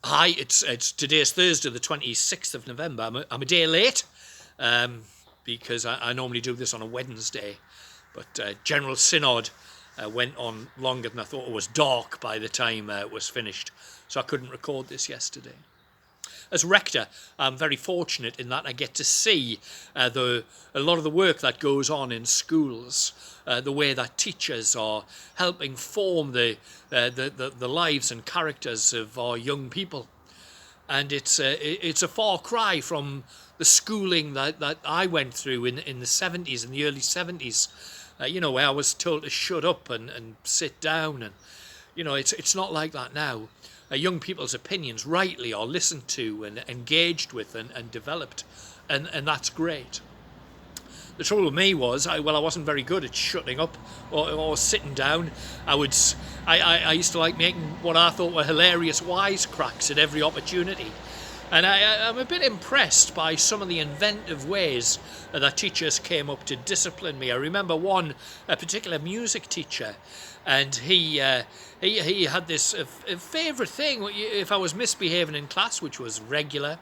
Hi, it's today's Thursday, the 26th of November. I'm a day late because I normally do this on a Wednesday, but General Synod went on longer than I thought. It was dark by the time it was finished, so I couldn't record this yesterday. As rector, I'm very fortunate in that I get to see a lot of the work that goes on in schools, the way that teachers are helping form the lives and characters of our young people. And it's a far cry from the schooling that I went through in the 70s, in the early 70s, where I was told to shut up and sit down. And, it's not like that now. Young people's opinions rightly are listened to and engaged with and developed, and that's great. The trouble with me was I wasn't very good at shutting up or sitting down. I used to like making what I thought were hilarious wisecracks at every opportunity. And I'm a bit impressed by some of the inventive ways that teachers came up to discipline me. I remember a particular music teacher, and he had this favourite thing. If I was misbehaving in class, which was regular,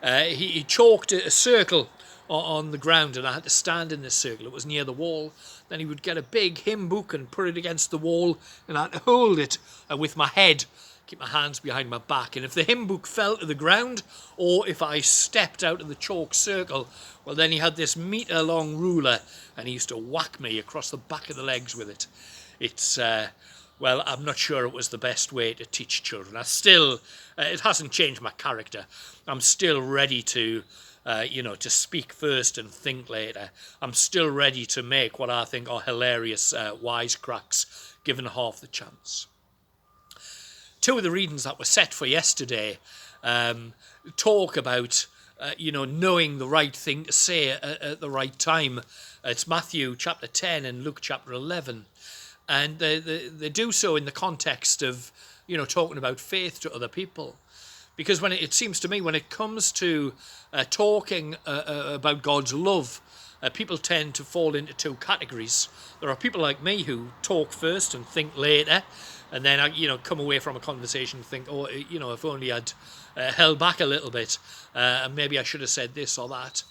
he chalked a circle on the ground, and I had to stand in this circle. It was near the wall. Then he would get a big hymn book and put it against the wall, and I had to hold it with my head, keep my hands behind my back. And if the hymn book fell to the ground, or if I stepped out of the chalk circle, well, then he had this metre-long ruler, and he used to whack me across the back of the legs with it. I'm not sure it was the best way to teach children. It hasn't changed my character. I'm still ready to speak first and think later. I'm still ready to make what I think are hilarious wisecracks, given half the chance. Two of the readings that were set for yesterday talk about, knowing the right thing to say at the right time. It's Matthew chapter 10 and Luke chapter 11. And they do so in the context of, talking about faith to other people. Because it seems to me, when it comes to talking about God's love, people tend to fall into two categories. There are people like me who talk first and think later, and then I, come away from a conversation and think, if only I'd held back a little bit, and maybe I should have said this or that.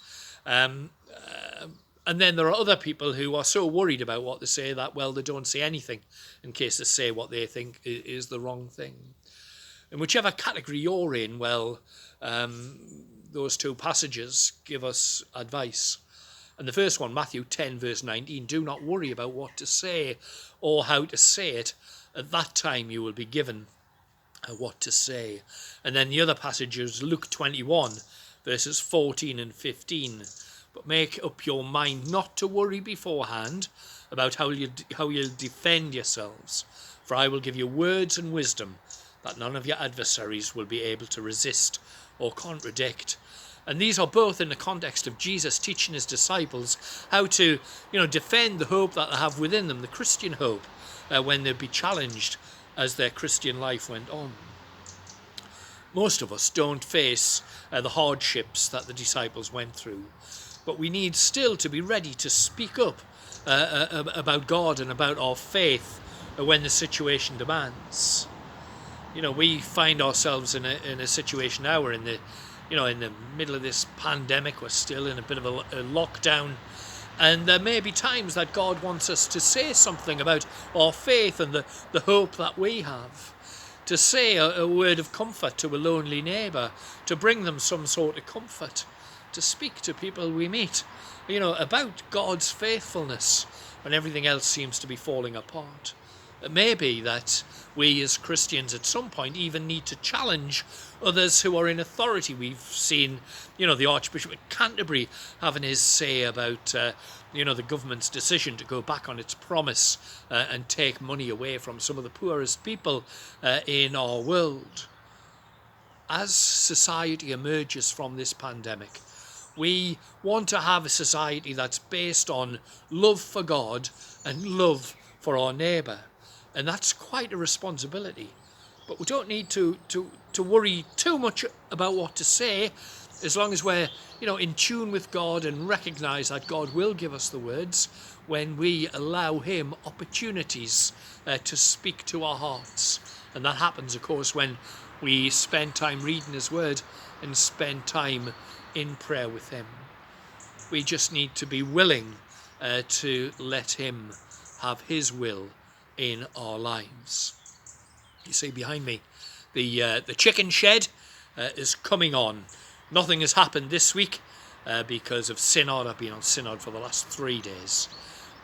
And then there are other people who are so worried about what they say that, they don't say anything in case they say what they think is the wrong thing. In whichever category you're in, those two passages give us advice. And the first one, Matthew 10, verse 19, do not worry about what to say or how to say it. At that time you will be given what to say. And then the other passage is Luke 21, verses 14 and 15. But make up your mind not to worry beforehand about how you'll defend yourselves. For I will give you words and wisdom that none of your adversaries will be able to resist or contradict. And these are both in the context of Jesus teaching his disciples how to, defend the hope that they have within them, the Christian hope, when they'd be challenged as their Christian life went on. Most of us don't face the hardships that the disciples went through, but we need still to be ready to speak up about God and about our faith when the situation demands. We find ourselves in a situation now. We're in the middle of this pandemic. We're still in a bit of a lockdown, and there may be times that God wants us to say something about our faith and the hope that we have, to say a word of comfort to a lonely neighbour, to bring them some sort of comfort, to speak to people we meet, about God's faithfulness when everything else seems to be falling apart. It may be that we as Christians at some point even need to challenge others who are in authority. We've seen, the Archbishop of Canterbury having his say about, the government's decision to go back on its promise and take money away from some of the poorest people in our world. As society emerges from this pandemic, we want to have a society that's based on love for God and love for our neighbour. And that's quite a responsibility. But we don't need to worry too much about what to say, as long as we're, in tune with God and recognise that God will give us the words when we allow him opportunities to speak to our hearts And that happens, of course, when we spend time reading his word and spend time in prayer with him. We just need to be willing to let him have his will in our lives. You see behind me, the chicken shed is coming on. Nothing has happened this week because of Synod. I've been on Synod for the last 3 days,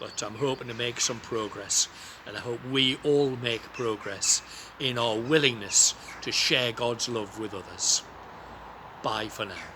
but I'm hoping to make some progress, and I hope we all make progress in our willingness to share God's love with others. Bye for now.